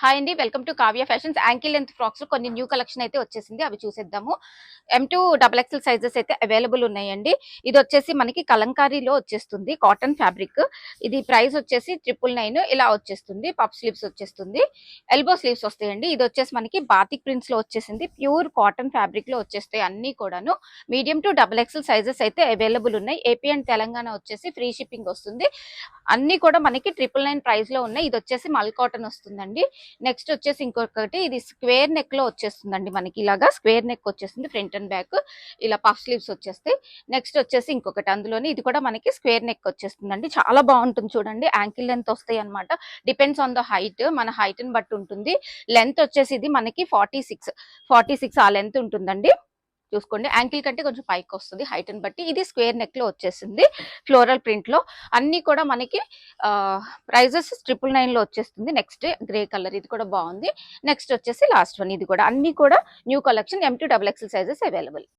Hi అండి, welcome to Kavya fashions. Ankle length frocks లో కొన్ని న్యూ కలెక్షన్ అయితే వచ్చేసింది, అవి చూసేద్దాము. M2 XXL సైజెస్ అయితే అవైలబుల్ ఉన్నాయండి. ఇది వచ్చేసి మనకి కలంకారీలో వచ్చేస్తుంది, కాటన్ ఫ్యాబ్రిక్. ఇది ప్రైస్ వచ్చేసి 999 ఇలా వచ్చేస్తుంది. పఫ్ స్లీవ్స్ వచ్చేస్తుంది, ఎల్బో స్లీవ్స్ వస్తాయండి. ఇది వచ్చేసి మనకి బాతిక్ ప్రింట్స్ లో వచ్చేసింది, ప్యూర్ కాటన్ ఫ్యాబ్రిక్ లో వచ్చేస్తాయి అన్ని కూడాను. మీడియం టు XXL సైజెస్ అయితే అవైలబుల్ ఉన్నాయి. ఏపీ అండ్ తెలంగాణ వచ్చేసి ఫ్రీ షిప్పింగ్ వస్తుంది. అన్ని కూడా మనకి 999 ప్రైస్ లో ఉన్నాయి. ఇది వచ్చేసి మల్ కాటన్ వస్తుందండి. నెక్స్ట్ వచ్చేసి ఇంకొకటి, ఇది స్క్వేర్ నెక్ లో వచ్చేస్తుందండి. మనకి ఇలాగా స్క్వేర్ నెక్ వచ్చేస్తుంది, ఫ్రంట్ అండ్ బ్యాక్ ఇలా పఫ్ స్లీవ్స్ వచ్చేస్తాయి. నెక్స్ట్ వచ్చేసి ఇంకొకటి అందులోని, ఇది కూడా మనకి స్క్వేర్ నెక్ వచ్చేస్తుందండి. చాలా బాగుంటుంది చూడండి. యాంకిల్ లెంత్ వస్తాయి అనమాట. డిపెండ్స్ ఆన్ ద హైట్, మన హైట్ ని బట్టి ఉంటుంది. లెంత్ వచ్చేసి ఇది మనకి 46 ఆ లెంత్ ఉంటుందండి. చూసుకోండి, యాంకిల్ కంటే కొంచెం పైకి వస్తుంది హైట్ ని బట్టి. ఇది స్క్వేర్ నెక్ లో వచ్చేసింది, ఫ్లోరల్ ప్రింట్ లో. అన్ని కూడా మనకి ప్రైజెస్ 999 లో వచ్చేస్తుంది. నెక్స్ట్ గ్రే కలర్, ఇది కూడా బాగుంది. నెక్స్ట్ వచ్చేసి లాస్ట్ వన్, ఇది కూడా అన్ని కూడా new collection. M2 XXL sizes available.